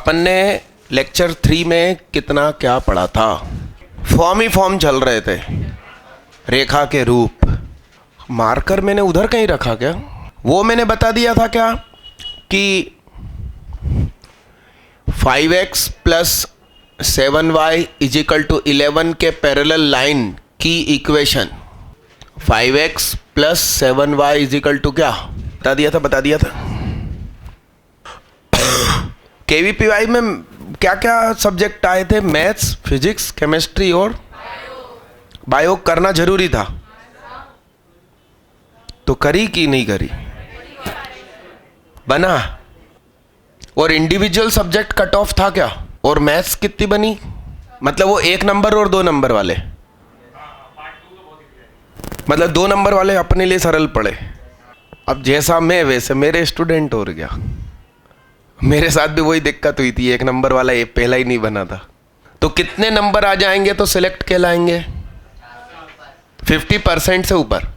अपन ने लेक्चर 3 में कितना क्या पढ़ा था? फॉर्म ही फॉर्म चल रहे थे, रेखा के रूप। मार्कर मैंने उधर कहीं रखा क्या? वो मैंने बता दिया था क्या कि 5x plus 7y is equal to 11 के पैरेलल लाइन की equation 5x plus 7y is equal to क्या? बता दिया था। केवीपीवाई में क्या क्या सब्जेक्ट आए थे? मैथ्स, फिजिक्स, केमिस्ट्री और बायो करना जरूरी था। तो करी कि नहीं करी? बना। और इंडिविजुअल सब्जेक्ट कट ऑफ था क्या? और मैथ्स कितनी बनी? मतलब वो 1 नंबर और 2 नंबर वाले, मतलब 2 नंबर वाले अपने लिए सरल पड़े। अब जैसा मैं वैसे मेरे स्टूडेंट हो गया। मेरे साथ भी वही दिक्कत हुई थी, 1 नंबर वाला ये पहला ही नहीं बना था। तो कितने नंबर आ जाएंगे तो सिलेक्ट कहलाएंगे? 50% से ऊपर।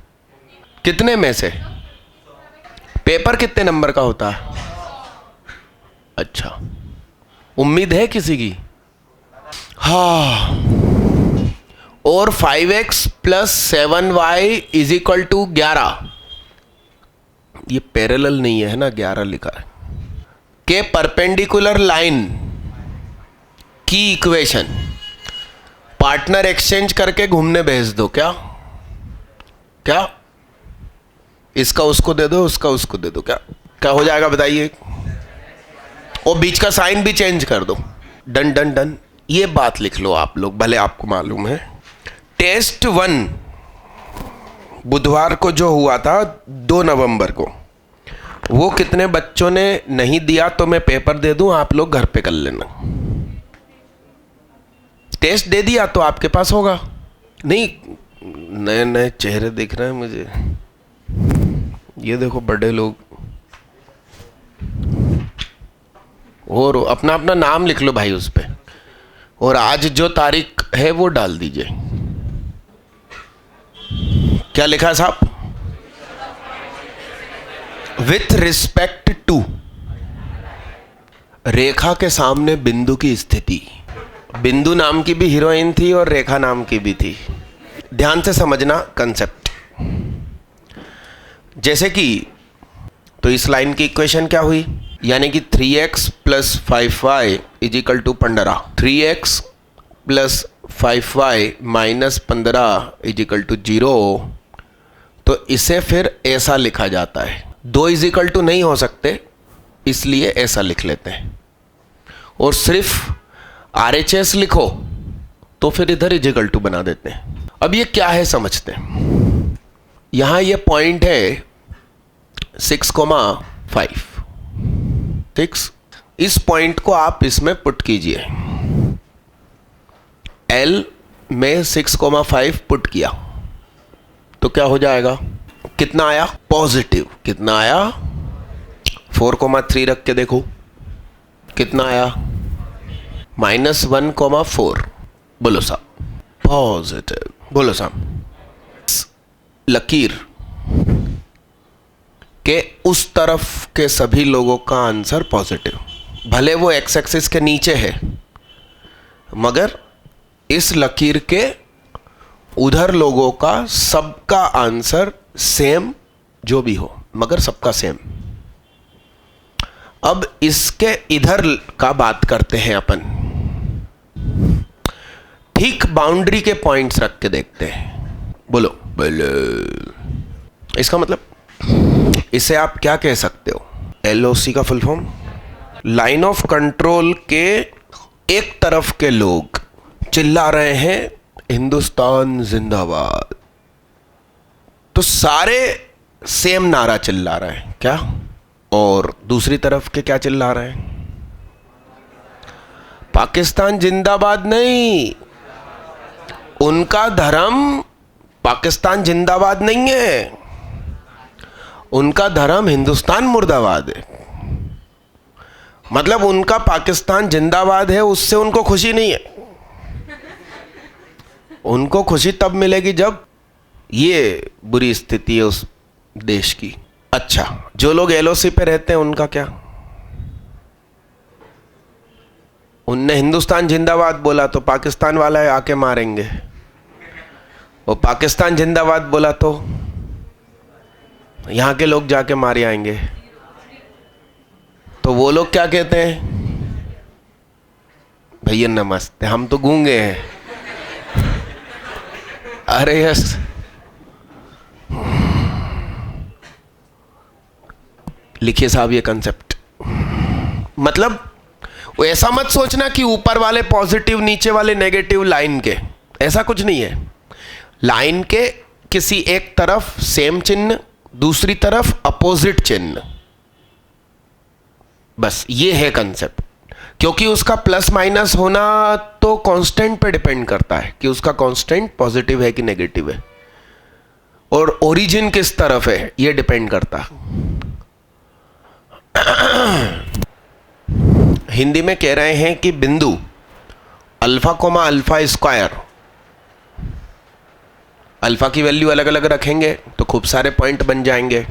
कितने में से? पेपर कितने नंबर का होता है? अच्छा, उम्मीद है किसी की? हाँ। और 5x plus 7y is equal to 11, ये पैरेलल नहीं है ना, 11 लिखा है, के परपेंडिकुलर लाइन की इक्वेशन पार्टनर एक्सचेंज करके घूमने भेज दो। क्या क्या? इसका उसको दे दो, उसका उसको दे दो, क्या क्या हो जाएगा बताइए? और बीच का साइन भी चेंज कर दो। Done done done. ये बात लिख लो आप लोग, भले आपको मालूम है। टेस्ट 1 बुधवार को जो हुआ था 2 नवंबर को, वो कितने बच्चों ने नहीं दिया तो मैं पेपर दे दूं, आप लोग घर पे कर लेना। टेस्ट दे दिया तो आपके पास होगा। नहीं, नए नए चेहरे दिख रहे हैं मुझे। ये देखो बड़े लोग। और अपना अपना नाम लिख लो भाई उस पे, और आज जो तारीख है वो डाल दीजिए। क्या लिखा है साहब? विथ रिस्पेक्ट टू, रेखा के सामने बिंदु की स्थिति। बिंदु नाम की भी हीरोइन थी और रेखा नाम की भी थी। ध्यान से समझना कंसेप्ट। जैसे कि तो इस लाइन की इक्वेशन क्या हुई? यानी कि 3x plus 5y is equal to 15। 3x plus 5y minus 15 is equal to 0। तो इसे फिर ऐसा लिखा जाता है। 2 इज इक्वल टू नहीं हो सकते, इसलिए ऐसा लिख लेते हैं। और सिर्फ RHS लिखो तो फिर इधर इज इक्वल टू बना देते हैं। अब ये क्या है समझते हैं। यहां ये पॉइंट है 6,5। 6। इस पॉइंट को आप इसमें पुट कीजिए। L में 6,5 पुट किया तो क्या हो जाएगा? कितना आया? पॉजिटिव। कितना आया? 4,3 रख के देखो कितना आया? -1,4। बोलो साहब। पॉजिटिव। बोलो साहब। लकीर के उस तरफ के सभी लोगों का आंसर पॉजिटिव। भले वो एक्स एक्सिस के नीचे है, मगर इस लकीर के उधर लोगों का सबका आंसर सेम, जो भी हो मगर सबका सेम। अब इसके इधर का बात करते हैं अपन। ठीक बाउंड्री के पॉइंट्स रख के देखते हैं। बोलो बोलो। इसका मतलब इसे आप क्या कह सकते हो? LOC का full form? Line of control के एक तरफ के लोग चिल्ला रहे हैं हिंदुस्तान जिंदाबाद, तो सारे सेम नारा चिल्ला रहे हैं क्या? और दूसरी तरफ के क्या चिल्ला रहे हैं? पाकिस्तान जिंदाबाद नहीं, उनका धर्म पाकिस्तान जिंदाबाद नहीं है, उनका धर्म हिंदुस्तान मुर्दाबाद है। मतलब उनका पाकिस्तान जिंदाबाद है, उससे उनको खुशी नहीं है। उनको खुशी तब मिलेगी जब ये बुरी स्थिति है उस देश की। अच्छा, जो लोग LOC पे रहते हैं उनका क्या? उनने हिंदुस्तान जिंदाबाद बोला तो पाकिस्तान वाला आके मारेंगे, वो पाकिस्तान जिंदाबाद बोला तो यहाँ के लोग जाके मारे आएंगे। तो वो लोग क्या कहते हैं, भैया नमस्ते, हम तो गूंगे हैं। अरे यस, लिखिए साहब ये कंसेप्ट। मतलब वो ऐसा मत सोचना कि ऊपर वाले पॉजिटिव नीचे वाले नेगेटिव लाइन के, ऐसा कुछ नहीं है। लाइन के किसी एक तरफ सेम चिन्ह, दूसरी तरफ अपोजिट चिन्ह, बस ये है कंसेप्ट। क्योंकि उसका प्लस माइनस होना तो कांस्टेंट पे डिपेंड करता है कि उसका कांस्टेंट पॉजिटिव है कि नेगेटिव है, और ओरिजिन किस तरफ है ये डिपेंड करता है। हिंदी में कह रहे हैं कि बिंदु alpha coma alpha square, alpha की वैल्यू अलग अलग रखेंगे तो खूब सारे पॉइंट बन जाएंगे।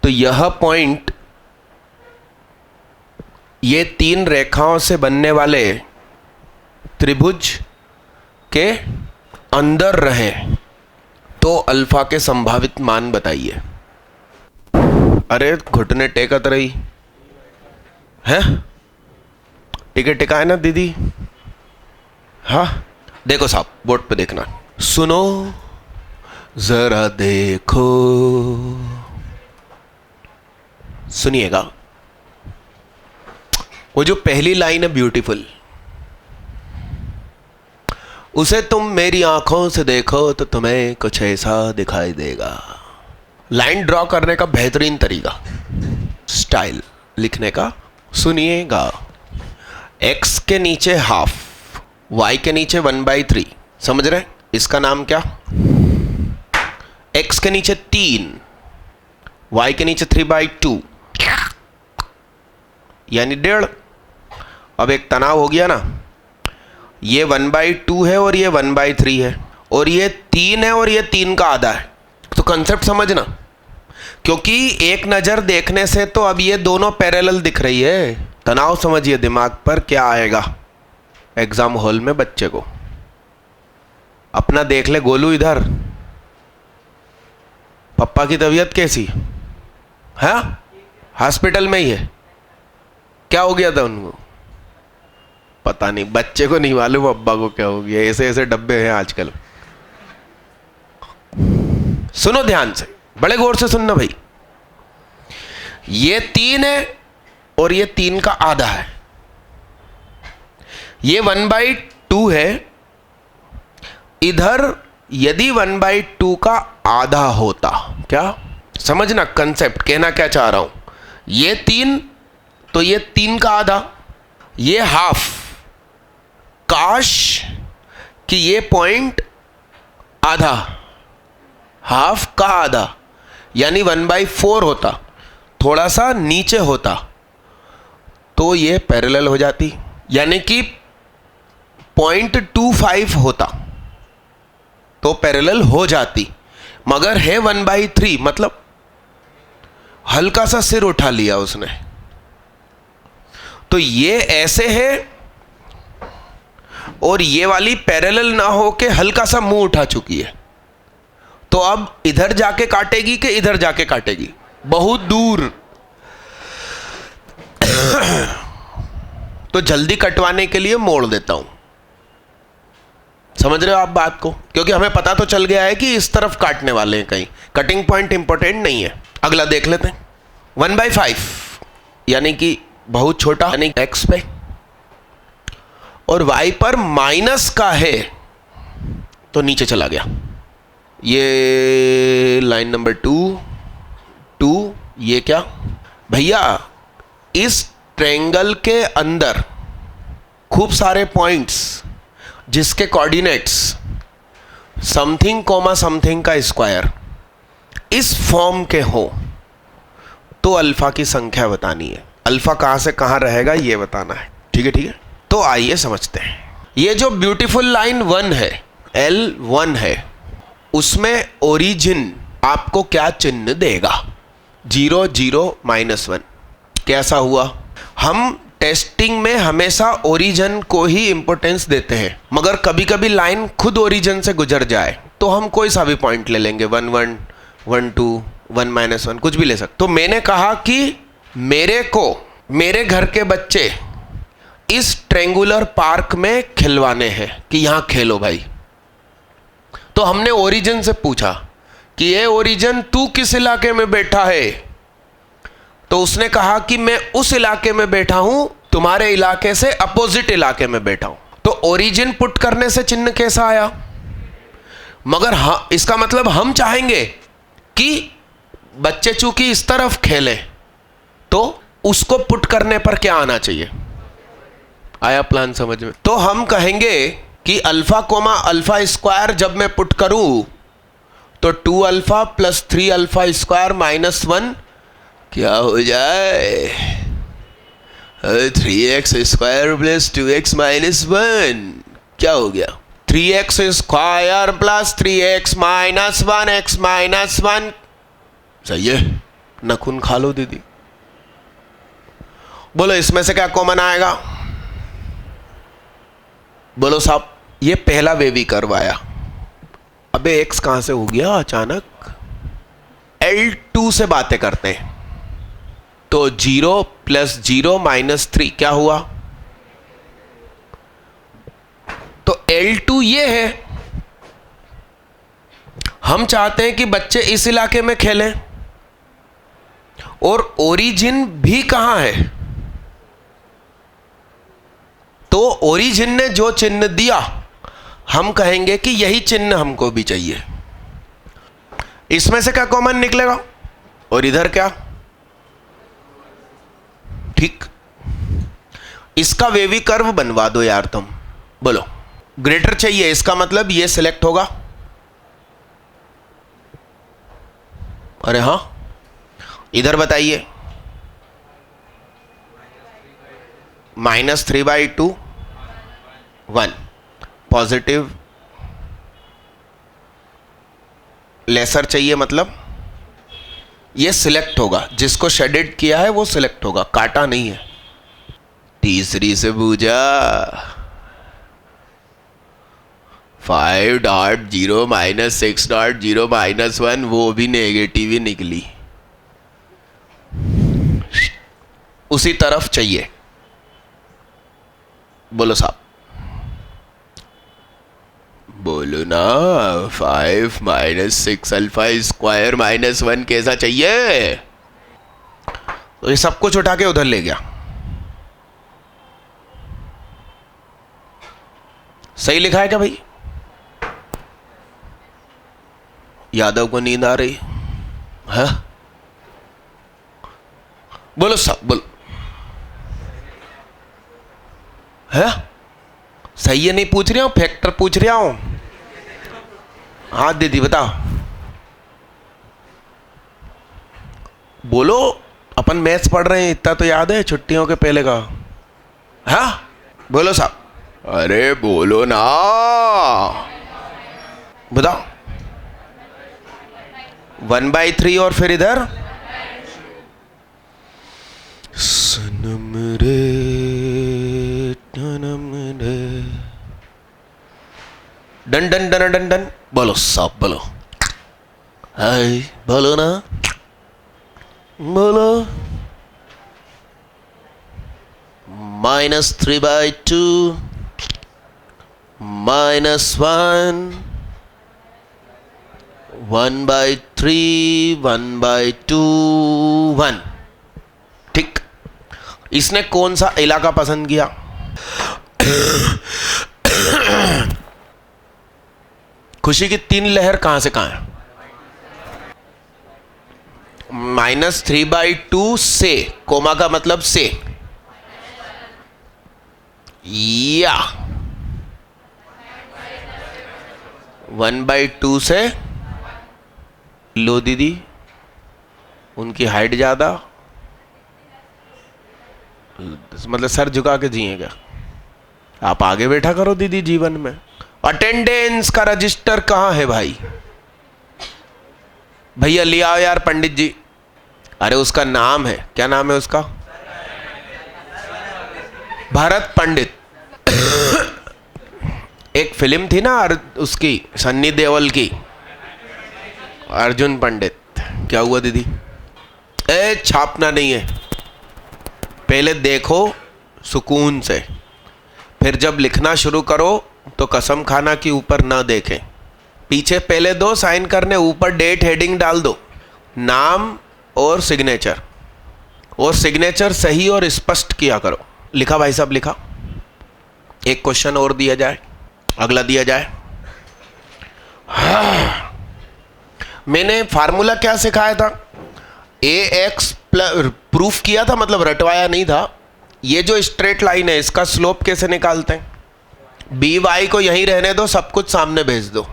तो यह पॉइंट ये तीन रेखाओं से बनने वाले त्रिभुज के अंदर रहे तो अल्फा के संभावित मान बताइए। अरे घुटने टेकत रही है, टिके टिका है ना दीदी। हाँ देखो साहब, बोर्ड पे देखना, सुनो जरा देखो, सुनिएगा। वो जो पहली लाइन है ब्यूटीफुल, उसे तुम मेरी आंखों से देखो तो तुम्हें कुछ ऐसा दिखाई देगा। लाइन ड्रॉ करने का बेहतरीन तरीका, स्टाइल लिखने का, सुनिएगा। x के नीचे हाफ, y के नीचे 1/3, समझ रहे? इसका नाम क्या? x के नीचे 3, y के नीचे 3/2 यानी 1.5। अब एक तनाव हो गया ना, ये 1/2 है और ये 1/3 है, और ये 3 है और ये 3 का आधा है। तो कंसेप्ट समझना, क्योंकि एक नज़र देखने से तो अब ये दोनों पैरेलल दिख रही है। तनाव समझिए दिमाग पर क्या आएगा एग्जाम हॉल में बच्चे को। अपना देख ले गोलू, इधर पप्पा की तबीयत कैसी है? हॉस्पिटल में ही है। क्या हो गया था उनको पता नहीं, बच्चे को नहीं मालूम अब्बा को क्या हो गया। ऐसे ऐसे डब्बे हैं आजकल। सुनो ध्यान से, बड़े गौर से सुनना भाई। ये 3 है और ये 3 का आधा है। ये 1/2 है। इधर यदि 1/2 का आधा होता, क्या समझना कंसेप्ट, कहना क्या चाह रहा हूं। ये 3 तो ये 3 का आधा, ये हाफ। काश कि ये पॉइंट आधा, हाफ का आधा यानी 1/4 होता, थोड़ा सा नीचे होता तो ये पैरेलल हो जाती, यानी कि 0.25 होता तो पैरेलल हो जाती, मगर है 1/3, मतलब हल्का सा सिर उठा लिया उसने। तो ये ऐसे है और ये वाली पैरेलल ना हो के हल्का सा मुंह उठा चुकी है। तो अब इधर जाके काटेगी कि इधर जाके काटेगी? बहुत दूर। तो जल्दी कटवाने के लिए मोड़ देता हूं। समझ रहे हो आप बात को? क्योंकि हमें पता तो चल गया है कि इस तरफ काटने वाले हैं, कहीं कटिंग पॉइंट इंपॉर्टेंट नहीं है। अगला देख लेते हैं। 1/5 यानी कि बहुत छोटा, यानी x पे, और y पर माइनस का है तो नीचे चला गया। ये लाइन नंबर 2, ये क्या भैया, इस ट्रायंगल के अंदर खूब सारे पॉइंट्स जिसके कोऑर्डिनेट्स समथिंग कोमा समथिंग का स्क्वायर इस फॉर्म के हो तो अल्फा की संख्या बतानी है। अल्फा कहां से कहां रहेगा ये बताना है। ठीक है, ठीक है। तो आइए समझते हैं। ये जो ब्यूटीफुल लाइन 1 है, L1 है, उसमें ओरिजिन आपको क्या चिन्ह देगा? 0 0 -1। कैसा हुआ? हम टेस्टिंग में हमेशा ओरिजिन को ही इंपॉर्टेंस देते हैं, मगर कभी कभी लाइन खुद ओरिजिन से गुजर जाए तो हम कोई सा भी पॉइंट ले लेंगे, 1 1 1 2 1 -1 कुछ भी ले सकते। तो मैंने कहा कि मेरे को मेरे घर के बच्चे इस ट्रेंगुलर पार्क में खिलवाने हैं कि यहां खेलो भाई। तो हमने ओरिजिन से पूछा कि ये ओरिजिन तू किस इलाके में बैठा है? तो उसने कहा कि मैं उस इलाके में बैठा हूं, तुम्हारे इलाके से अपोजिट इलाके में बैठा हूं। तो ओरिजिन पुट करने से चिन्ह कैसा आया? मगर हाँ, इसका मतलब हम चाहेंगे कि बच्चे चूंकि इस तरफ खेले तो उसको पुट करने पर क्या आना चाहिए? आया प्लान समझ में? तो हम कहेंगे कि अल्फा कोमा अल्फा स्क्वायर जब मैं पुट करूं तो 2 अल्फा प्लस 3 अल्फा स्क्वायर -1 क्या हो जाए? 3x स्क्वायर प्लस 2x -1 क्या हो गया? 3x square plus 3x -1 x -1 सही है। नखून खा लो दीदी। बोलो इसमें से क्या कॉमन आएगा? बोलो साहब। ये पहला वे भी करवाया। अबे x कहां से हो गया अचानक? L2 से बातें करते हैं। तो 0 + 0 - 3 क्या हुआ? तो L2 ये है। हम चाहते हैं कि बच्चे इस इलाके में खेलें और ओरिजिन भी कहां है? तो ओरिजिन ने जो चिन्ह दिया हम कहेंगे कि यही चिन्ह हमको भी चाहिए। इसमें से क्या कॉमन निकलेगा? और इधर क्या? ठीक। इसका वेवी कर्व बनवा दो यार तुम। बोलो ग्रेटर चाहिए, इसका मतलब ये सिलेक्ट होगा। अरे हां, इधर बताइए। -3/2 1 पॉजिटिव लेसर चाहिए, मतलब ये सिलेक्ट होगा। जिसको शेडेड किया है वो सिलेक्ट होगा, काटा नहीं है। तीसरी से पूछा 5.0 - 6.0 -1 वो भी नेगेटिव ही निकली। उसी तरफ चाहिए। बोलो साहब, बोलो ना। 5 - 6 अल्फा स्क्वायर -1 कैसा चाहिए? तो ये सब कुछ उठा के उधर ले गया। सही लिखा है क्या भाई? यादव को नींद आ रही है? बोलो सब बोलो। है सही है? नहीं पूछ रहा हूं, फैक्टर पूछ रहा हूं। हाँ दीदी बताओ। बोलो, अपन मैथ्स पढ़ रहे हैं, इतना तो याद है छुट्टियों के पहले का। हाँ बोलो साहब। अरे बोलो ना, बताओ। 1/3 और फिर इधर सनम रे done done done done done. बोलो सब बोलो। हाय बोलो ना, बोलो। -3/2 -1 1/3 1/2 1। ठीक। इसने कौन सा इलाका पसंद किया? खुशी की 3 लहर कहां से कहां है? -3/2 से, कोमा का मतलब से, या 1/2 से। लो दीदी, उनकी हाइट ज्यादा, मतलब सर झुका के जिएगा। आप आगे बैठा करो दीदी जीवन में। अटेंडेंस का रजिस्टर कहां है भाई? भैया ले आओ यार पंडित जी। अरे उसका नाम है, क्या नाम है उसका? भरत पंडित। एक फिल्म थी ना उसकी, सन्नी देओल की, अर्जुन पंडित। क्या हुआ दीदी? छापना नहीं है, पहले देखो सुकून से, फिर जब लिखना शुरू करो तो कसम खाना कि ऊपर ना देखें। पीछे पहले दो साइन करने, ऊपर डेट हेडिंग डाल दो, नाम और सिग्नेचर, और सिग्नेचर सही और स्पष्ट किया करो। लिखा भाई साहब, लिखा? एक क्वेश्चन और दिया जाए, अगला दिया जाए। मैंने फार्मूला क्या सिखाया था? ax प्लस, प्रूफ किया था, मतलब रटवाया नहीं था। ये जो स्ट्रेट लाइन है इसका स्लोप कैसे निकालते हैं? बी वाई को यहीं रहने दो, सब कुछ सामने भेज दो,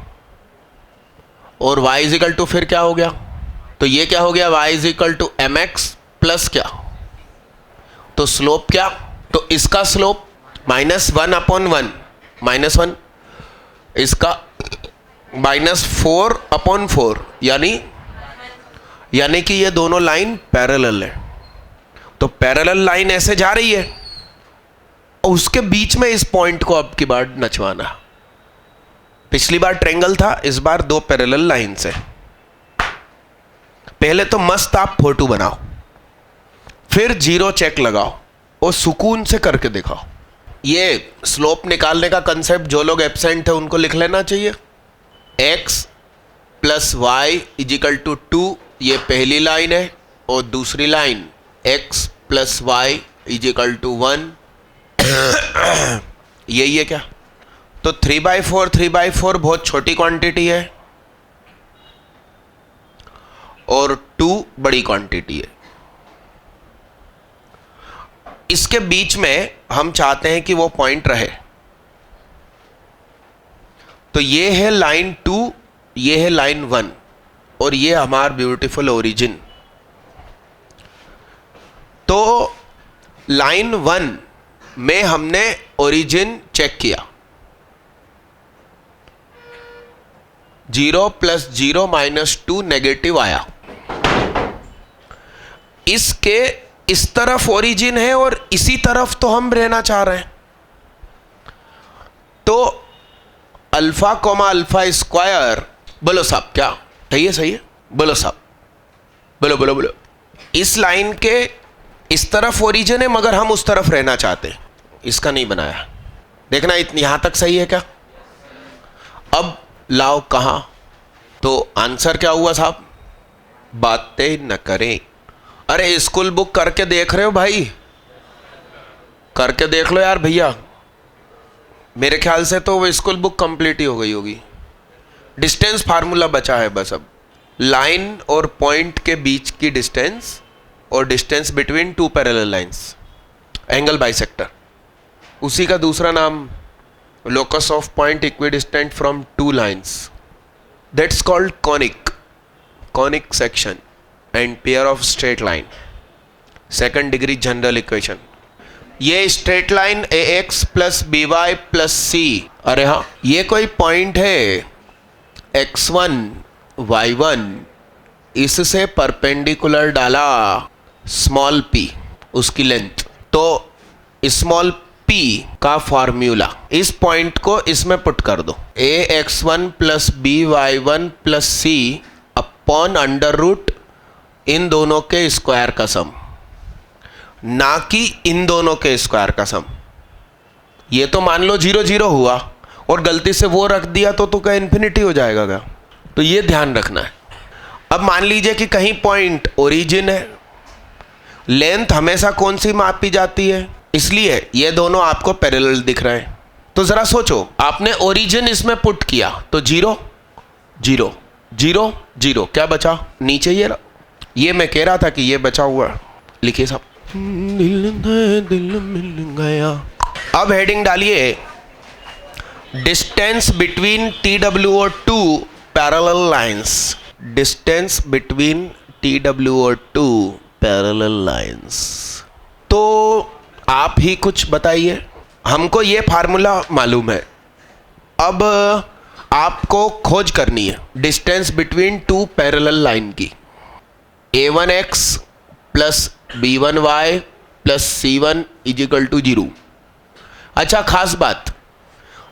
और y इजिकल टू फिर क्या हो गया? तो ये क्या हो गया? y is equal to M X plus क्या, तो स्लोप क्या? तो इसका स्लोप -1/1, -1, इसका -4/4, यानी कि ये दोनों लाइन पैरेलल है। तो पैरेलल लाइन ऐसे जा रही है, और उसके बीच में इस पॉइंट को अब की बार नचवाना। पिछली बार ट्रायंगल था, इस बार दो पैरेलल लाइन्स है। पहले तो मस्त आप फोटो बनाओ, फिर जीरो चेक लगाओ और सुकून से करके दिखाओ। ये स्लोप निकालने का कंसेप्ट जो लोग एब्सेंट है उनको लिख लेना चाहिए। x plus Y is equal to 2, ये पहली लाइन है, और दूसरी line x plus Y is equal to 1। यही है क्या? तो 3/4 बहुत छोटी क्वांटिटी है और 2 बड़ी क्वांटिटी है। इसके बीच में हम चाहते हैं कि वो पॉइंट रहे। तो ये है लाइन 2, ये है लाइन 1, और ये हमारा ब्यूटीफुल ओरिजिन। तो लाइन 1 में हमने ओरिजिन चेक किया, 0 + 0 - 2 नेगेटिव आया। इसके इस तरफ ओरिजिन है और इसी तरफ तो हम रहना चाह रहे हैं। तो अल्फा कोमा अल्फा स्क्वायर, बोलो साहब क्या सही है? सही है, बोलो साहब, बोलो बोलो बोलो। इस लाइन के इस तरफ ओरिजिन है, मगर हम उस तरफ रहना चाहते हैं, इसका नहीं बनाया। देखना इतनी यहां तक सही है क्या? अब लाओ कहां? तो आंसर क्या हुआ साहब? बातें न करें। अरे स्कूल बुक करके देख रहे हो भाई? करके देख लो यार भैया। मेरे ख्याल से तो वो स्कूल बुक कंप्लीट ही हो गई होगी। डिस्टेंस फार्मूला बचा है बस अब, लाइन और पॉइंट के बीच की डिस्टेंस और distance between two parallel lines, angle bisector. उसी का दूसरा नाम locus of point equidistant from two lines, that's called conic section and pair of straight line, second degree general equation. ये straight line ax plus by plus c, अरे हाँ ये कोई point है x1 y1, इससे परपेंडिकुलर डाला small p, उसकी length. तो स्मॉल p का फॉर्मूला इस पॉइंट को इसमें पुट कर दो, ax1 plus by1 plus c upon √, इन दोनों के स्क्वायर का सम, ना कि इन दोनों के स्क्वायर का सम। ये तो मान लो 0 0 हुआ और गलती से वो रख दिया तो क्या इन्फिनिटी हो जाएगा क्या? तो ये ध्यान रखना है। अब मान लीजिए कि कहीं पॉइंट ओरिजिन है, लेंथ हमेशा कौन सी मापी जाती है? इसलिए ये दोनों आपको पैरेलल दिख रहे हैं। तो जरा सोचो, आपने ओरिजिन इसमें पुट किया तो 0 0 0 0, क्या बचा? नीचे ये मैं कह रहा था कि ये बचा हुआ, लिखिए साहब, दिल मिल गया। अब हेडिंग डालिए, डिस्टेंस बिटवीन TW और 2 parallel lines, distance between TW और 2 पैरेलल लाइंस। तो आप ही कुछ बताइए, हमको ये फार्मूला मालूम है, अब आपको खोज करनी है डिस्टेंस बिटवीन 2 पैरेलल लाइन की। a1x plus b1y plus c1 is equal to 0, अच्छा खास बात,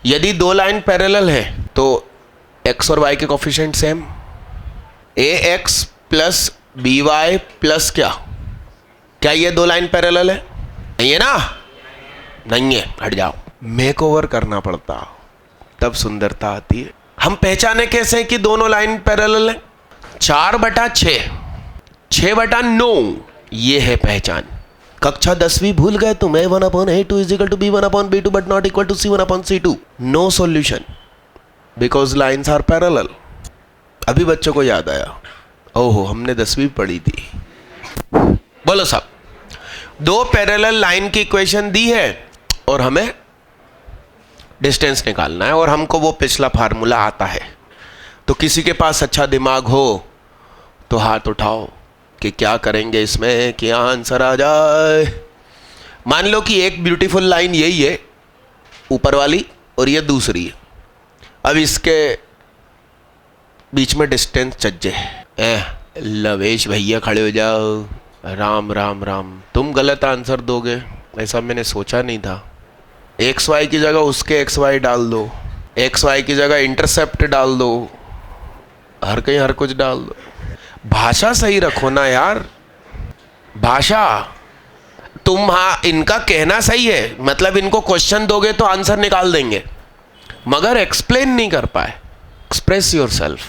यदि दो लाइन पैरेलल है तो x और y के coefficient same, ax plus B Y plus क्या ये दो लाइन पैरेलल है? नहीं है ना? नहीं है, हट जाओ। मेक ओवर करना पड़ता, तब सुंदरता आती है। हम पहचाने कैसे कि दोनों लाइन पैरेलल है? 4/6, 6/9, ये है पहचान। कक्षा 10वीं भूल गए तुम? a1/a2 is equal to b1/b2 but not equal to c1/c2। No solution because lines are parallel. अभी बच्चों को याद आया, ओहो हमने 10वीं पढ़ी थी। बोलो साहब, दो पैरेलल लाइन की इक्वेशन दी है और हमें डिस्टेंस निकालना है, और हमको वो पिछला फार्मूला आता है। तो किसी के पास अच्छा दिमाग हो तो हाथ उठाओ कि क्या करेंगे इसमें कि आंसर आ जाए। मान लो कि एक ब्यूटीफुल लाइन यही है ऊपर वाली और ये दूसरी है। अब इसके बीच में डिस्टेंस चज्जे लवेश भैया खड़े हो जाओ, राम राम राम। तुम गलत आंसर दोगे ऐसा मैंने सोचा नहीं था। एक्स वाई की जगह उसके एक्स वाई डाल दो, एक्स वाई की जगह इंटरसेप्ट डाल दो, हर कहीं हर कुछ डाल दो। भाषा सही रखो ना यार, भाषा। तुम हाँ इनका कहना सही है, मतलब इनको क्वेश्चन दोगे तो आंसर निकाल देंगे, मगर एक्सप्लेन नहीं कर पाए। Express yourself.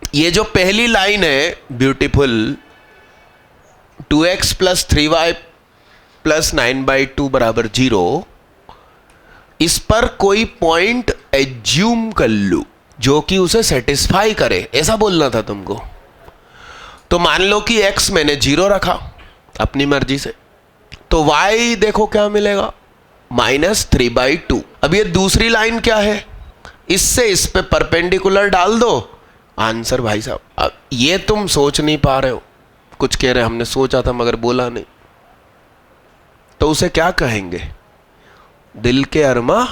ये जो पहली लाइन है beautiful, 2x plus 3y plus 9/2 बराबर 0, इस पर कोई पॉइंट एज्यूम कर लो जो कि उसे सेटिस्फाई करे, ऐसा बोलना था तुमको। तो मान लो कि x मैंने 0 रखा अपनी मर्जी से, तो y देखो क्या मिलेगा, -3/2। अब ये दूसरी लाइन क्या है, इससे इस पे परपेंडिकुलर डाल दो, आंसर भाई साहब। अब ये तुम सोच नहीं पा रहे हो, कुछ कह रहे हमने सोचा था मगर बोला नहीं, तो उसे क्या कहेंगे? दिल के अरमा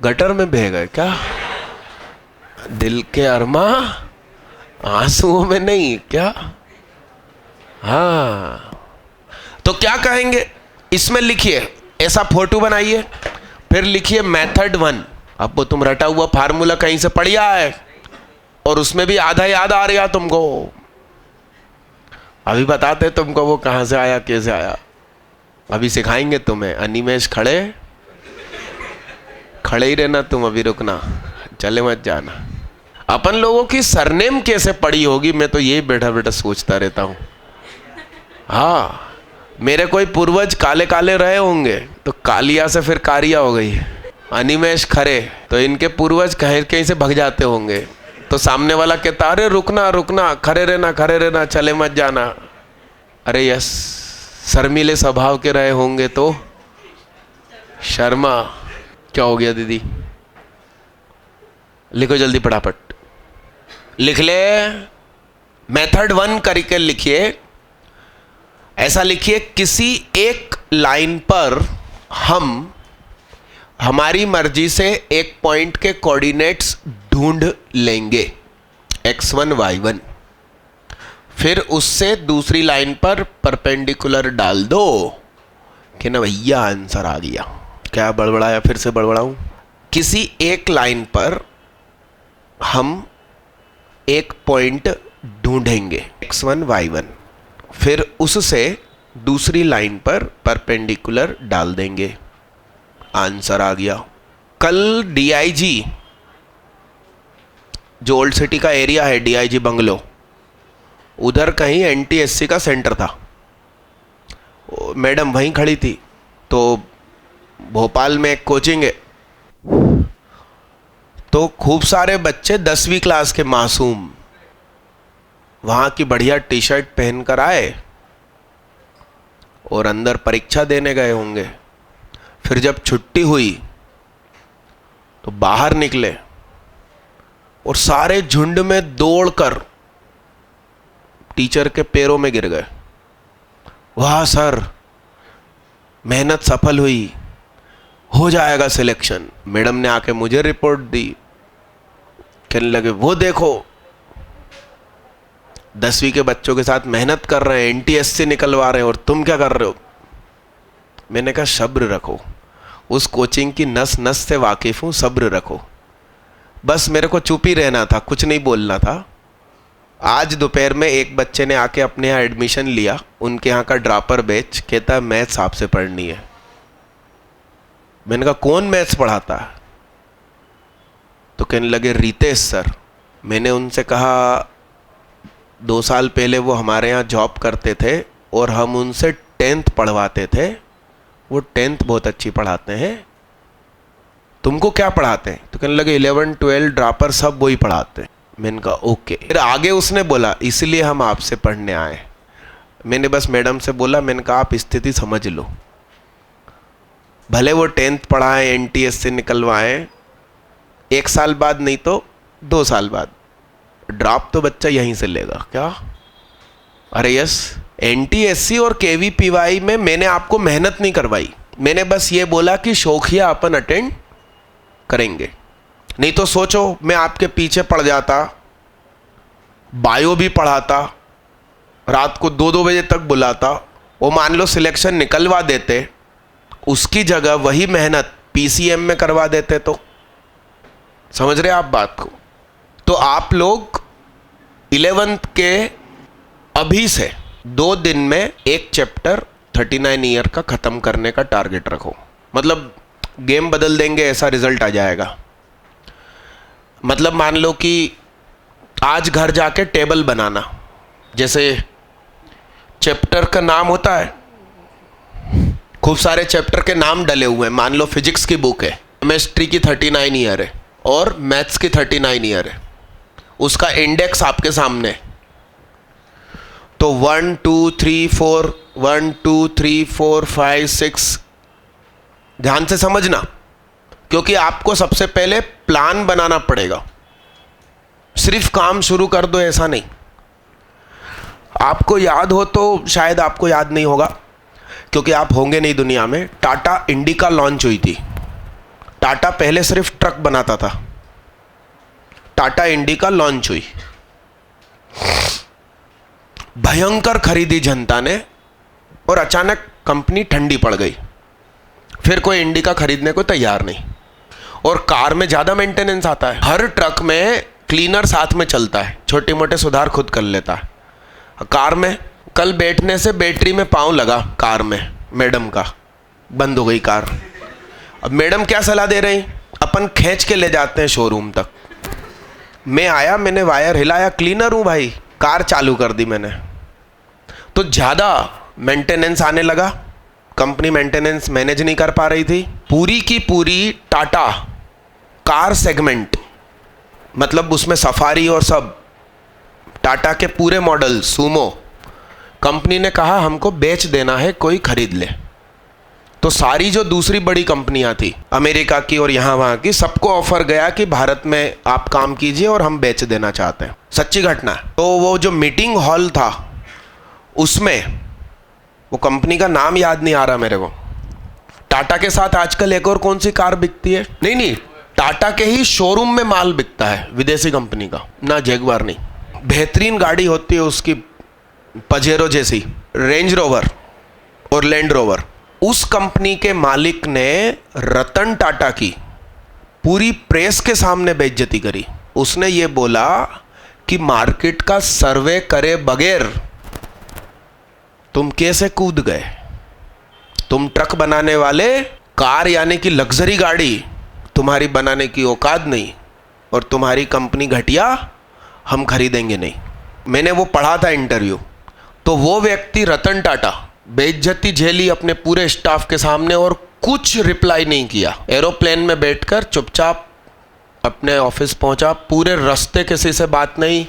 गटर में बह गए क्या? दिल के अरमा आंसुओं में नहीं क्या? हाँ, तो क्या कहेंगे? इसमें लिखिए, ऐसा फोटो बनाइए, फिर लिखिए मेथड 1। अब वो तुम रटा हुआ फार्मूला कहीं से पढ़िया है और उसमें भी आधा याद आ रहा तुमको, अभी बताते तुमको वो कहां से आया कैसे आया, अभी सिखाएंगे तुम्हें। अनिमेश खड़े ही रहना तुम, अभी रुकना, चले मत जाना। अपन लोगों की सरनेम कैसे पड़ी होगी, मैं तो ये बैठा बैठा सोचता रहता हूं। हाँ, मेरे कोई पूर्वज काले काले रहे होंगे तो कालिया से फिर कारिया हो गई। अनिमेश खरे, तो इनके पूर्वज कहीं से भग जाते होंगे, तो सामने वाला कहता अरे रुकना रुकना, खड़े रहना, चले मत जाना। अरे यस, शर्मीले स्वभाव के रहे होंगे तो शर्मा। क्या हो गया दीदी? लिखो जल्दी फटाफट, लिख ले। मेथड 1 करके लिखिए, ऐसा लिखिए, किसी एक लाइन पर हम हमारी मर्जी से एक पॉइंट के कोऑर्डिनेट्स ढूंढ लेंगे, x1 y1, फिर उससे दूसरी लाइन पर परपेंडिकुलर डाल दो कि ना भैया आंसर आ गया। क्या बड़बड़ाया? फिर से बड़बड़ाऊं। किसी एक लाइन पर हम एक पॉइंट ढूंढेंगे x1 y1, फिर उससे दूसरी लाइन पर परपेंडिकुलर डाल देंगे, आंसर आ गया। कल DIG, जो ओल्ड सिटी का एरिया है DIG बंगलो, उधर कहीं NTSC का सेंटर था। मैडम वहीं खड़ी थी, तो भोपाल में एक कोचिंग है, तो खूब सारे बच्चे 10वीं क्लास के मासूम वहां की बढ़िया टी शर्ट पहनकर आए और अंदर परीक्षा देने गए होंगे। फिर जब छुट्टी हुई तो बाहर निकले और सारे झुंड में दौड़कर टीचर के पैरों में गिर गए। वाह सर, मेहनत सफल हुई, हो जाएगा सिलेक्शन। मैडम ने आके मुझे रिपोर्ट दी, कहने लगे वो देखो 10वीं के बच्चों के साथ मेहनत कर रहे हैं, NTSC निकलवा रहे हैं, और तुम क्या कर रहे हो? मैंने कहा सब्र रखो, उस कोचिंग की नस नस से वाकिफ़ हूँ, सब्र रखो। बस मेरे को चुप ही रहना था, कुछ नहीं बोलना था। आज दोपहर में एक बच्चे ने आके अपने यहाँ एडमिशन लिया, उनके यहाँ का ड्रॉपर बैच, कहता है मैथ्स आपसे पढ़नी है। मैंने कहा कौन मैथ्स पढ़ाता है? तो कहने लगे रितेश सर। मैंने उनसे कहा 2 साल पहले वो हमारे यहाँ जॉब करते थे और हम उनसे 10th पढ़वाते थे, वो 10th बहुत अच्छी पढ़ाते हैं, तुमको क्या पढ़ाते हैं? तो कहने लगे 11 12 ड्रॉपर सब वही पढ़ाते हैं। मैंने कहा ओके। फिर आगे उसने बोला इसलिए हम आपसे पढ़ने आए। मैंने बस मैडम से बोला, मैंने कहा आप स्थिति समझ लो, भले वो 10th पढ़ाएं, NTS से निकलवाएं, 1 साल बाद नहीं तो 2 साल बाद ड्रॉप तो बच्चा यहीं से लेगा। क्या? अरे यस, NTSC और KVPY में मैंने आपको मेहनत नहीं करवाई, मैंने बस ये बोला कि शौकिया अपन अटेंड करेंगे। नहीं तो सोचो मैं आपके पीछे पड़ जाता, बायो भी पढ़ाता, रात को 2-2 बजे तक बुलाता, वो मान लो सिलेक्शन निकलवा देते, उसकी जगह वही मेहनत PCM में करवा देते तो। समझ रहे आप बात को? तो आप लोग 11th के अभी से 2 दिन में एक चैप्टर 39 ईयर का ख़त्म करने का टारगेट रखो। मतलब गेम बदल देंगे ऐसा रिजल्ट आ जाएगा। मतलब मान लो कि आज घर जाके टेबल बनाना, जैसे चैप्टर का नाम होता है, खूब सारे चैप्टर के नाम डले हुए हैं। मान लो फिजिक्स की बुक है, केमिस्ट्री की 39 ईयर है और मैथ्स की 39 ईयर है, उसका इंडेक्स आपके सामने। तो 1 2 3 4 1 2 3 4 5 6, ध्यान से समझना, क्योंकि आपको सबसे पहले प्लान बनाना पड़ेगा। सिर्फ काम शुरू कर दो ऐसा नहीं। आपको याद हो तो शायद आपको याद नहीं होगा, क्योंकि आप होंगे नहीं दुनिया में। टाटा इंडिका लॉन्च हुई थी। टाटा पहले सिर्फ ट्रक बनाता था, टाटा इंडिका लॉन्च हुई, भयंकर खरीदी जनता ने और अचानक कंपनी ठंडी पड़ गई। फिर कोई इंडिका खरीदने को तैयार नहीं। और कार में ज़्यादा मेंटेनेंस आता है, हर ट्रक में क्लीनर साथ में चलता है, छोटे मोटे सुधार खुद कर लेता है। कार में कल बैठने से बैटरी में पाँव लगा कार में, मैडम का बंद हो गई कार। अब मैडम क्या सलाह दे रही, अपन खींच के ले जाते हैं शोरूम तक। मैं आया, मैंने वायर हिलाया, क्लीनर हूँ भाई, कार चालू कर दी मैंने। तो ज़्यादा मेंटेनेंस आने लगा, कंपनी मेंटेनेंस मैनेज नहीं कर पा रही थी। पूरी की पूरी टाटा कार सेगमेंट, मतलब उसमें सफारी और सब, टाटा के पूरे मॉडल सूमो, कंपनी ने कहा हमको बेच देना है, कोई खरीद ले। तो सारी जो दूसरी बड़ी कंपनियां थी अमेरिका की और यहाँ वहाँ की, सबको ऑफर गया कि भारत में आप काम कीजिए और हम बेच देना चाहते हैं। सच्ची घटना है। तो वो जो मीटिंग हॉल था उसमें, वो कंपनी का नाम याद नहीं आ रहा मेरे को, टाटा के साथ आजकल एक और कौन सी कार बिकती है, नहीं, टाटा के ही शोरूम में माल बिकता है विदेशी कंपनी का, ना जैगवार नहीं, बेहतरीन गाड़ी होती है उसकी, पजेरो जैसी, रेंज रोवर और लैंड रोवर। उस कंपनी के मालिक ने रतन टाटा की पूरी प्रेस के सामने बेइज्जती करी। उसने ये बोला कि मार्केट का सर्वे करे बगैर तुम कैसे कूद गए, तुम ट्रक बनाने वाले, कार यानी कि लग्जरी गाड़ी तुम्हारी बनाने की औकात नहीं, और तुम्हारी कंपनी घटिया, हम खरीदेंगे नहीं। मैंने वो पढ़ा था इंटरव्यू। तो वो व्यक्ति रतन टाटा बेइज्जती झेली अपने पूरे स्टाफ के सामने और कुछ रिप्लाई नहीं किया। एरोप्लेन में बैठकर चुपचाप अपने ऑफिस पहुंचा, पूरे रास्ते किसी से बात नहीं।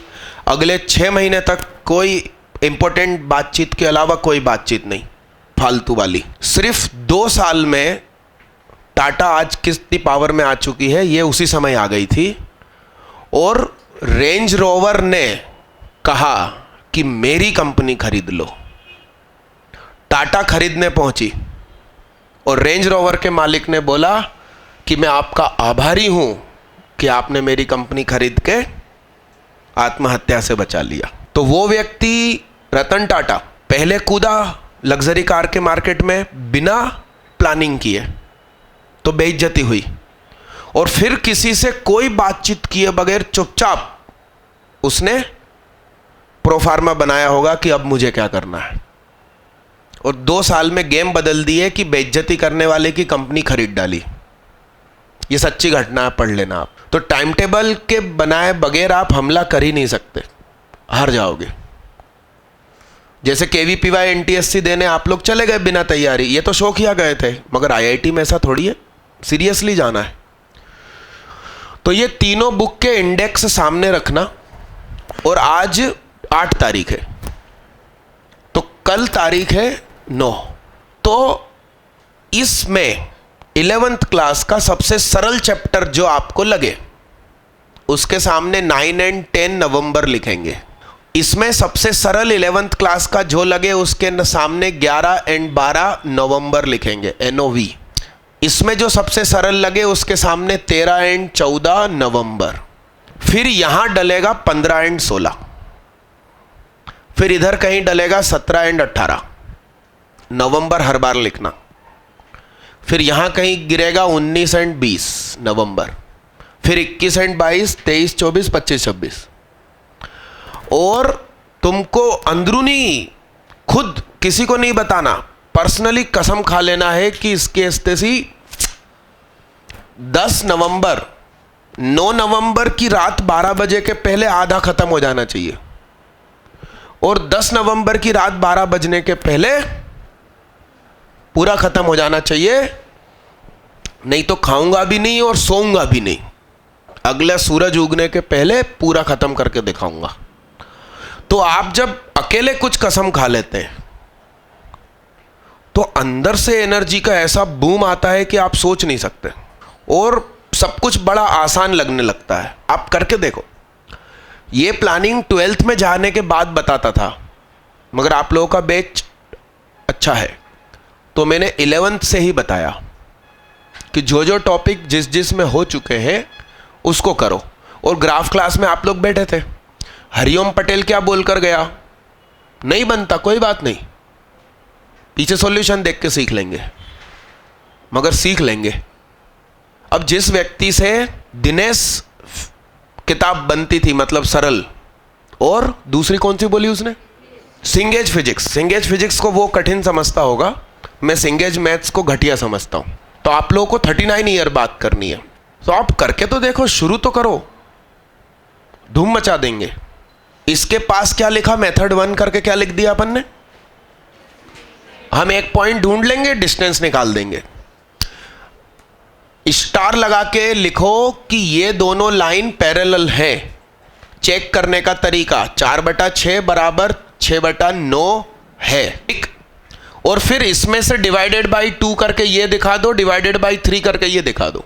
अगले 6 महीने तक कोई इंपॉर्टेंट बातचीत के अलावा कोई बातचीत नहीं, फालतू वाली। सिर्फ 2 साल में टाटा आज कितनी पावर में आ चुकी है, ये उसी समय आ गई थी। और रेंज रोवर ने कहा कि मेरी कंपनी खरीद लो। टाटा खरीदने पहुंची और रेंज रोवर के मालिक ने बोला कि मैं आपका आभारी हूं कि आपने मेरी कंपनी खरीद के आत्महत्या से बचा लिया। तो वो व्यक्ति रतन टाटा पहले कूदा लग्जरी कार के मार्केट में बिना प्लानिंग की है तो बेइज्जती हुई, और फिर किसी से कोई बातचीत किए बगैर चुपचाप उसने प्रोफार्मा बनाया होगा कि अब मुझे क्या करना है, और 2 साल में गेम बदल दी है कि बेइज्जती करने वाले की कंपनी खरीद डाली। ये सच्ची घटना है, पढ़ लेना आप। तो टाइम टेबल के बनाए बगैर आप हमला कर ही नहीं सकते, हार जाओगे। जैसे केवीपीवाई एनटीएससी देने आप लोग चले गए बिना तैयारी, ये तो शौकिया गए थे, मगर आईआईटी में ऐसा थोड़ी है, सीरियसली जाना है। तो ये तीनों बुक के इंडेक्स सामने रखना, और आज 8 तारीख है तो कल तारीख है 9। तो इसमें 11th क्लास का सबसे सरल चैप्टर जो आपको लगे उसके सामने 9 और 10 नवंबर लिखेंगे। इसमें सबसे सरल 11th क्लास का जो लगे उसके सामने 11 और 12 नवंबर लिखेंगे, NOV। इसमें जो सबसे सरल लगे उसके सामने 13 और 14 नवंबर। फिर यहां डलेगा 15 और 16, फिर इधर कहीं डलेगा 17 और 18 नवंबर, हर बार लिखना। फिर यहां कहीं गिरेगा 19 और 20 नवंबर, फिर 21 और 22, 23, 24, 25, 26। और तुमको अंदरूनी खुद किसी को नहीं बताना, पर्सनली कसम खा लेना है कि इसकी स्थिति 10 नवंबर 9 नवंबर की रात 12 बजे के पहले आधा खत्म हो जाना चाहिए, और 10 नवंबर की रात 12 बजने के पहले पूरा खत्म हो जाना चाहिए। नहीं तो खाऊंगा भी नहीं और सोऊंगा भी नहीं, अगला सूरज उगने के पहले पूरा खत्म करके दिखाऊंगा। तो आप जब अकेले कुछ कसम खा लेते हैं तो अंदर से एनर्जी का ऐसा बूम आता है कि आप सोच नहीं सकते, और सब कुछ बड़ा आसान लगने लगता है। आप करके देखो। ये प्लानिंग 12th में जाने के बाद बताता था, मगर आप लोगों का बैच अच्छा है तो मैंने 11th से ही बताया कि जो जो टॉपिक जिस जिस में हो चुके हैं उसको करो। और ग्राफ क्लास में आप लोग बैठे थे, हरिओम पटेल क्या बोलकर गया, नहीं बनता कोई बात नहीं, पीछे सॉल्यूशन देख के सीख लेंगे, मगर सीख लेंगे। अब जिस व्यक्ति से दिनेश किताब बनती थी, मतलब सरल, और दूसरी कौन सी बोली उसने, सिंगेज फिजिक्स, सिंगेज फिजिक्स को वो कठिन समझता होगा, मैं सिंगेज मैथ्स को घटिया समझता हूं। तो आप लोगों को 39 ईयर बात करनी है, तो आप करके तो देखो, शुरू तो करो, धूम मचा देंगे। इसके पास क्या लिखा, मेथड 1 करके क्या लिख दिया अपन ने, हम एक पॉइंट ढूंढ लेंगे, डिस्टेंस निकाल देंगे। स्टार लगा के लिखो कि ये दोनों लाइन पैरेलल हैं। चेक करने का तरीका 4/6 बराबर 6/9 है, ठीक। और फिर इसमें से डिवाइडेड बाई 2 करके ये दिखा दो, डिवाइडेड बाई 3 करके ये दिखा दो,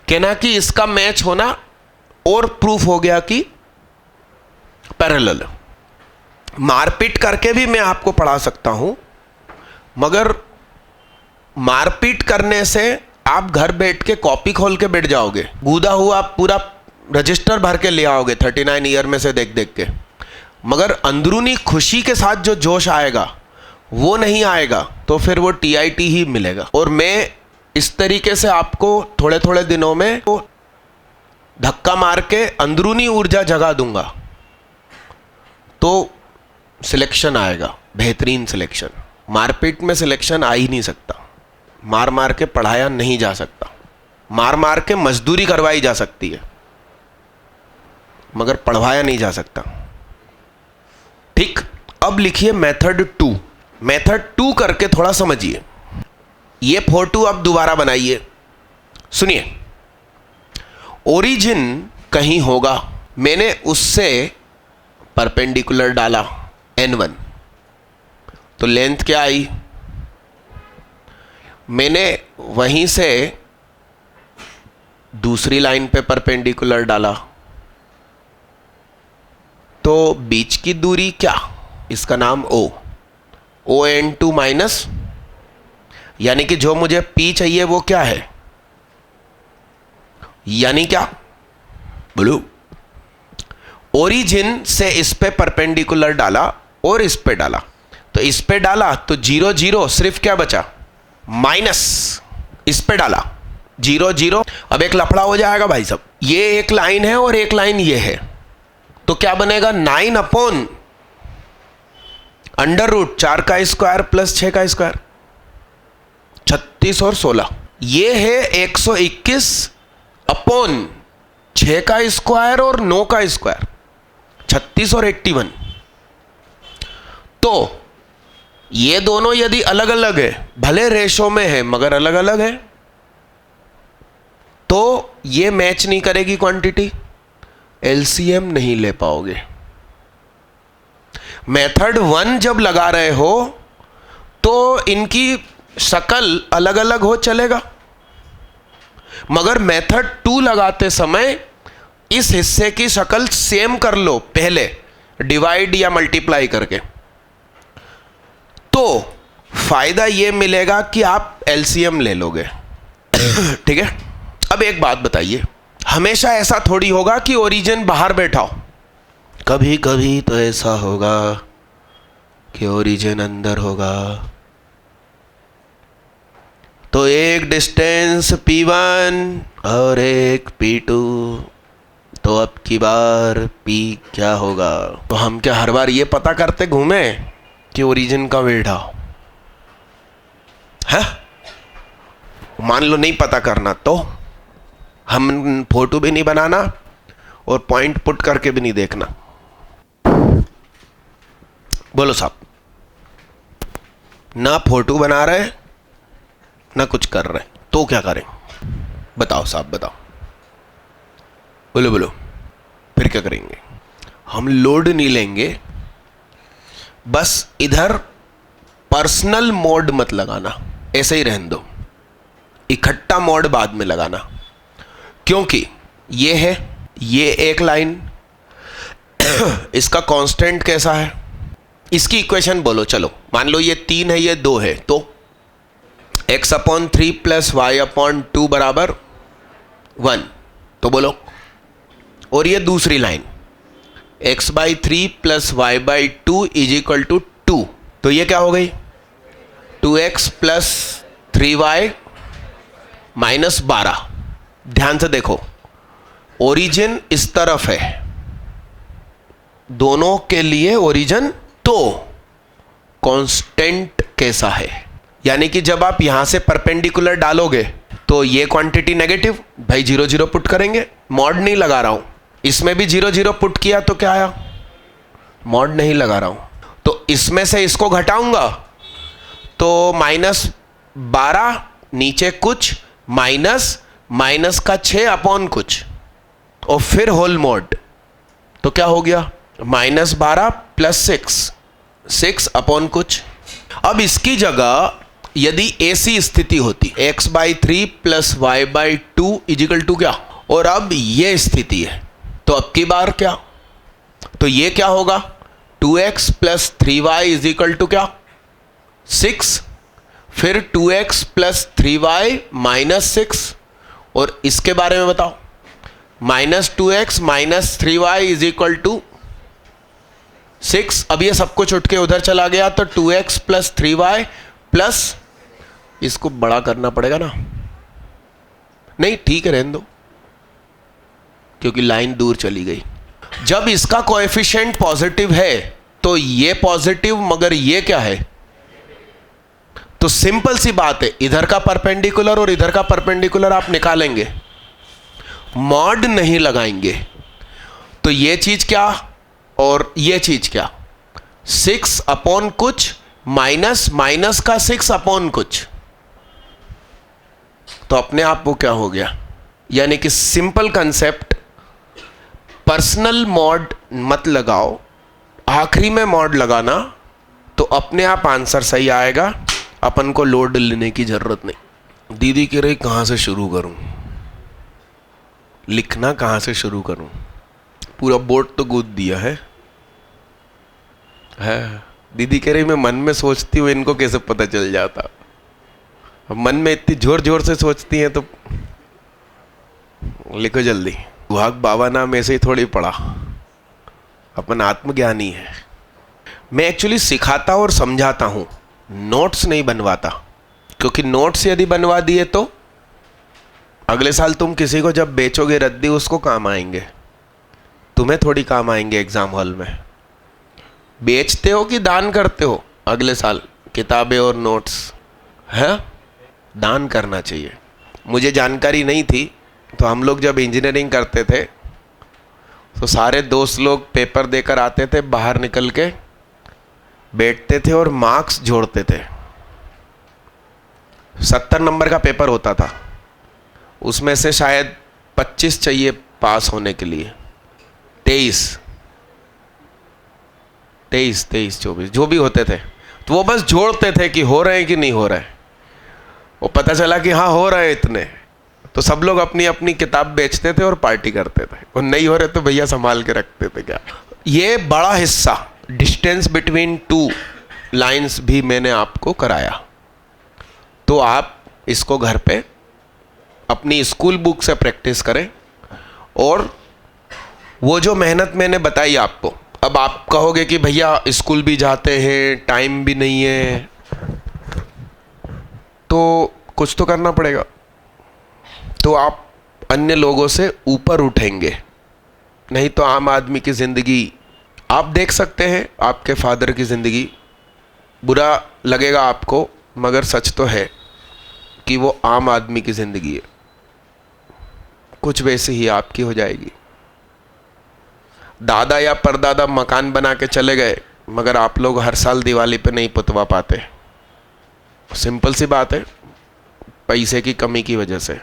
कहना कि इसका मैच होना, और प्रूफ हो गया कि पैरेलल। मारपीट करके भी मैं आपको पढ़ा सकता हूं, मगर मारपीट करने से आप घर बैठ के कॉपी खोल के बैठ जाओगे, गूदा हुआ पूरा रजिस्टर भर के ले आओगे 39 ईयर में से देख देख के, मगर अंदरूनी खुशी के साथ जो जोश आएगा वो नहीं आएगा, तो फिर वो टीआईटी ही मिलेगा। और मैं इस तरीके से आपको थोड़े थोड़े दिनों में तो धक्का मार के अंदरूनी ऊर्जा जगा दूंगा, तो सिलेक्शन आएगा, बेहतरीन सिलेक्शन। मारपीट में सिलेक्शन आ ही नहीं सकता, मार मार के पढ़ाया नहीं जा सकता, मार मार के मजदूरी करवाई जा सकती है, मगर पढ़वाया नहीं जा सकता, ठीक। अब लिखिए मेथड 2। मेथड 2 करके थोड़ा समझिए। ये फोटो अब दोबारा बनाइए, सुनिए। ओरिजिन कहीं होगा, मैंने उससे परपेंडिकुलर डाला n1, तो लेंथ क्या आई, मैंने वहीं से दूसरी लाइन पे परपेंडिकुलर डाला, तो बीच की दूरी क्या, इसका नाम O, ON2 माइनस, यानी कि जो मुझे P चाहिए वो क्या है, यानी क्या बोलो, ओरिजिन से इस पे परपेंडिकुलर डाला और इस पे डाला, तो इस पे डाला तो 0 0 सिर्फ क्या बचा माइनस इस पे डाला 0 0। अब एक लफड़ा हो जाएगा भाई साहब, ये एक लाइन है और एक लाइन ये है, तो क्या बनेगा 9 अपॉन अंडर रूट 4 का स्क्वायर प्लस 6 का स्क्वायर, 36 और 16। ये है 121 अपॉन 6 का स्क्वायर और 9 का स्क्वायर, 36 और 81। तो ये दोनों यदि अलग अलग है, भले रेशो में है मगर अलग अलग है, तो ये मैच नहीं करेगी क्वांटिटी, एलसीएम नहीं ले पाओगे। मेथड 1 जब लगा रहे हो तो इनकी शक्ल अलग अलग हो चलेगा, मगर मेथड 2 लगाते समय इस हिस्से की शक्ल सेम कर लो पहले डिवाइड या मल्टीप्लाई करके, तो फायदा यह मिलेगा कि आप एलसीएम ले लोगे। ठीक है। अब एक बात बताइए, हमेशा ऐसा थोड़ी होगा कि ओरिजिन बाहर बैठा हो, कभी कभी तो ऐसा होगा कि ओरिजिन अंदर होगा। तो एक डिस्टेंस P1 और एक P2, तो अब की बार P क्या होगा? तो हम क्या हर बार ये पता करते घूमे कि ओरिजिन का बैठा है? मान लो नहीं पता करना, तो हम फोटो भी नहीं बनाना और पॉइंट पुट करके भी नहीं देखना। बोलो साहब, ना फोटो बना रहे ना कुछ कर रहे, तो क्या करें? बताओ साहब, बताओ, बोलो बोलो, फिर क्या करेंगे? हम लोड नहीं लेंगे, बस इधर पर्सनल मोड मत लगाना, ऐसे ही रहने दो, इकट्ठा मोड बाद में लगाना, क्योंकि ये है, ये एक लाइन, इसका कांस्टेंट कैसा है? इसकी इक्वेशन बोलो। चलो मान लो ये 3 है, ये 2 है, तो x/3 प्लस y/2 बराबर 1, तो बोलो। और ये दूसरी line x/3 plus y/2 is equal to 2, तो ये क्या हो गई? 2x plus 3y minus 12। ध्यान से देखो, ओरिजिन इस तरफ है, दोनों के लिए ओरिजिन, तो कांस्टेंट कैसा है? यानी कि जब आप यहां से परपेंडिकुलर डालोगे तो ये क्वांटिटी नेगेटिव, भाई 0 0 पुट करेंगे, मॉड नहीं लगा रहा हूं। इसमें भी 0 0 पुट किया तो क्या आया? मॉड नहीं लगा रहा हूं। तो इसमें से इसको घटाऊंगा तो -12, नीचे कुछ माइनस का 6 अपॉन कुछ, और फिर होल मॉड, तो क्या हो गया? -12 प्लस 6 अपॉन कुछ। अब इसकी जगह यदि ऐसी स्थिति होती x/3 plus y/2 is equal to क्या, और अब ये स्थिति है, तो अब की बार क्या? तो ये क्या होगा? 2x plus 3y is equal to क्या? 6, फिर 2x प्लस 3y माइनस 6, और इसके बारे में बताओ, -2x minus 3y is equal to 6। अब ये सब कुछ उठ के उधर चला गया, तो 2x प्लस 3y प्लस, इसको बड़ा करना पड़ेगा ना? नहीं ठीक है, रहने दो, क्योंकि लाइन दूर चली गई। जब इसका कोएफिशिएंट पॉजिटिव है तो ये पॉजिटिव, मगर ये क्या है? तो सिंपल सी बात है, इधर का परपेंडिकुलर और इधर का परपेंडिकुलर आप निकालेंगे, मॉड नहीं लगाएंगे, तो ये चीज क्या और ये चीज क्या? 6 अपॉन कुछ माइनस का 6 अपॉन कुछ, तो अपने आप वो क्या हो गया? यानी कि सिंपल कंसेप्ट, पर्सनल मॉड मत लगाओ, आखिरी में मॉड लगाना, तो अपने आप आंसर सही आएगा, अपन को लोड लेने की जरूरत नहीं। दीदी कह रही कहां से शुरू करूं, लिखना कहां से शुरू करूं? पूरा बोर्ड तो गूंथ दिया है। दीदी कह रही मैं मन में सोचती हूँ, इनको कैसे पता चल जाता? अब मन में इतनी जोर जोर से सोचती हैं तो लिखो जल्दी। सुहाग बाबा नाम ऐसे ही थोड़ी पढ़ा, अपन आत्मज्ञानी है। मैं एक्चुअली सिखाता और समझाता हूँ, नोट्स नहीं बनवाता, क्योंकि नोट्स यदि बनवा दिए तो अगले साल तुम किसी को जब बेचोगे रद्दी, उसको काम आएंगे, तुम्हें थोड़ी काम आएंगे एग्जाम हॉल में। बेचते हो कि दान करते हो अगले साल किताबें और नोट्स? है, दान करना चाहिए। मुझे जानकारी नहीं थी, तो हम लोग जब इंजीनियरिंग करते थे तो सारे दोस्त लोग पेपर देकर आते थे, बाहर निकल के बैठते थे और मार्क्स जोड़ते थे। 70 नंबर का पेपर होता था, उसमें से शायद 25 चाहिए पास होने के लिए, 23, 24 जो भी होते थे, तो वो बस जोड़ते थे कि हो रहे हैं कि नहीं हो रहे। वो पता चला कि हाँ हो रहे हैं इतने, तो सब लोग अपनी अपनी किताब बेचते थे और पार्टी करते थे, और नहीं हो रहे तो भैया संभाल के रखते थे। क्या ये बड़ा हिस्सा डिस्टेंस बिटवीन टू लाइंस भी मैंने आपको कराया, तो आप इसको घर पे अपनी स्कूल बुक से प्रैक्टिस करें। और वो जो मेहनत मैंने बताई आपको, अब आप कहोगे कि भैया स्कूल भी जाते हैं, टाइम भी नहीं है, तो कुछ तो करना पड़ेगा। तो आप अन्य लोगों से ऊपर उठेंगे, नहीं तो आम आदमी की ज़िंदगी आप देख सकते हैं। आपके फादर की ज़िंदगी, बुरा लगेगा आपको, मगर सच तो है कि वो आम आदमी की ज़िंदगी है, कुछ वैसे ही आपकी हो जाएगी। दादा या परदादा मकान बना के चले गए, मगर आप लोग हर साल दिवाली पे नहीं पुतवा पाते। सिंपल सी बात है, पैसे की कमी की वजह से,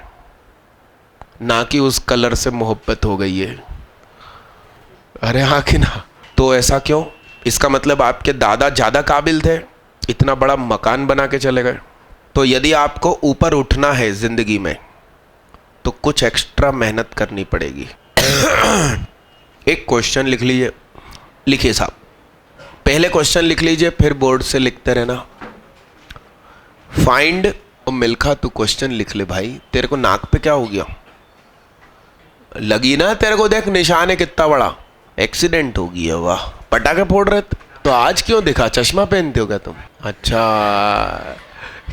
ना कि उस कलर से मोहब्बत हो गई है। अरे हाँ कि ना? तो ऐसा क्यों? इसका मतलब आपके दादा ज़्यादा काबिल थे, इतना बड़ा मकान बना के चले गए। तो यदि आपको ऊपर उठना है ज़िंदगी में, तो कुछ एक्स्ट्रा मेहनत करनी पड़ेगी। एक क्वेश्चन लिख लीजिए, लिखिए साहब, पहले क्वेश्चन लिख लीजिए, फिर बोर्ड से लिखते रहना। फाइंड, और मिल्खा तू क्वेश्चन लिख ले भाई, तेरे को नाक पे क्या हो गया? लगी ना तेरे को, देख निशान है कितना बड़ा, एक्सीडेंट हो गया। वाह, पटाखे फोड़ रहे थे तो आज क्यों दिखा? चश्मा पहनते हो क्या तुम? अच्छा,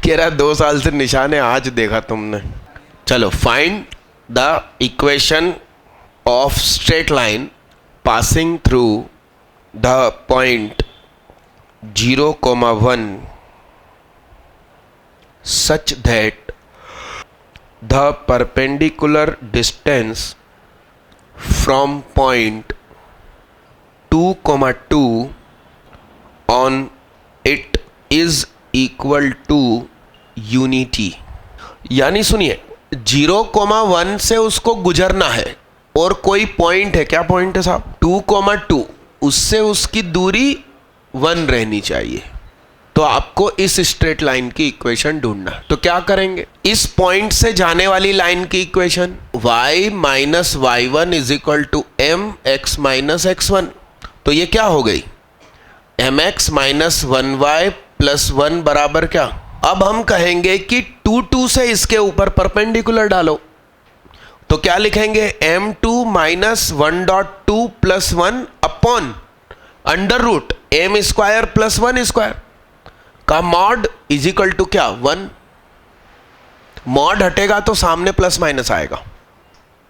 कह रहा 2 साल से निशान है, आज देखा तुमने। चलो, find the equation of straight line passing through the point 0,1 such that the perpendicular distance from point 2,2 on it is equal to unity। यानी सुनिए, 0,1 से उसको गुजरना है, और कोई पॉइंट है, क्या पॉइंट है साहब? 2,2, उससे उसकी दूरी 1 रहनी चाहिए। तो आपको इस स्ट्रेट लाइन की इक्वेशन ढूंढना। तो क्या करेंगे? इस पॉइंट से जाने वाली लाइन की equation y minus y1 is equal to M X minus x1। तो ये क्या हो गई? mx माइनस 1y प्लस 1 बराबर क्या? अब हम कहेंगे कि 2 से इसके ऊपर परपेंडिकुलर डालो, तो क्या लिखेंगे? m2 minus 1.2 plus 1 upon under root m square plus 1 square का मॉड इज इक्वल टू क्या? 1। मॉड हटेगा तो सामने प्लस माइनस आएगा,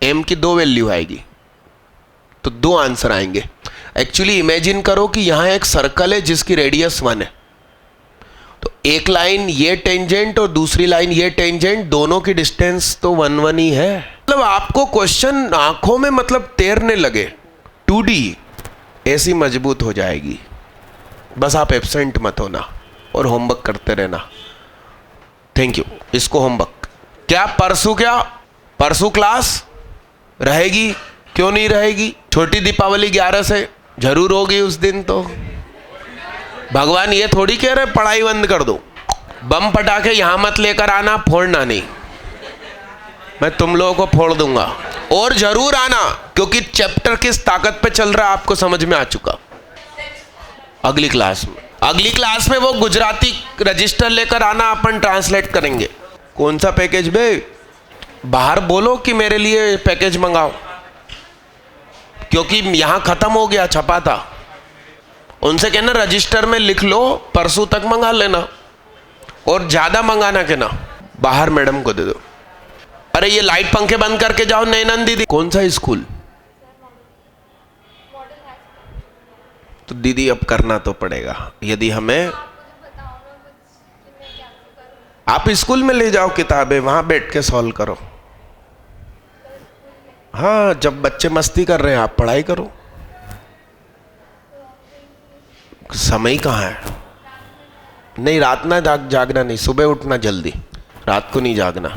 m की 2 वैल्यू आएगी, तो 2 आंसर आएंगे। एक्चुअली इमेजिन करो कि यहां एक सर्कल है जिसकी रेडियस 1 है, तो एक लाइन ये टेंजेंट और दूसरी लाइन ये टेंजेंट, दोनों की डिस्टेंस तो 1 1 ही है। मतलब आपको क्वेश्चन आंखों में मतलब तैरने लगे, 2D ऐसी मजबूत हो जाएगी। बस आप एब्सेंट मत होना और होमवर्क करते रहना। Thank you. इसको होमवर्क क्या परसों क्लास रहेगी? क्यों नहीं रहेगी? छोटी दीपावली 11 से जरूर होगी उस दिन। तो भगवान ये थोड़ी कह रहे पढ़ाई बंद कर दो, बम पटाखे यहां मत लेकर आना, फोड़ना नहीं, मैं तुम लोगों को फोड़ दूंगा। और जरूर आना, क्योंकि चैप्टर किस ताकत पे चल रहा है आपको समझ में आ चुका। अगली क्लास में वो गुजराती रजिस्टर लेकर आना, अपन ट्रांसलेट करेंगे। कौन सा पैकेज बे? बाहर बोलो कि मेरे लिए पैकेज मंगाओ, क्योंकि यहां खत्म हो गया, छपा था। उनसे कहना रजिस्टर में लिख लो, परसों तक मंगा लेना। और ज्यादा मंगाना के ना, बाहर मैडम को दे दो। अरे ये लाइट पंखे बंद करके जाओ नैनन दीदी। कौन सा स्कूल? तो दीदी अब करना तो पड़ेगा, यदि हमें। आप स्कूल में ले जाओ किताबें, वहां बैठ के सॉल्व करो। हाँ, जब बच्चे मस्ती कर रहे हैं आप पढ़ाई करो। समय कहाँ है? नहीं, रात ना जागना नहीं, सुबह उठना जल्दी, रात को नहीं जागना।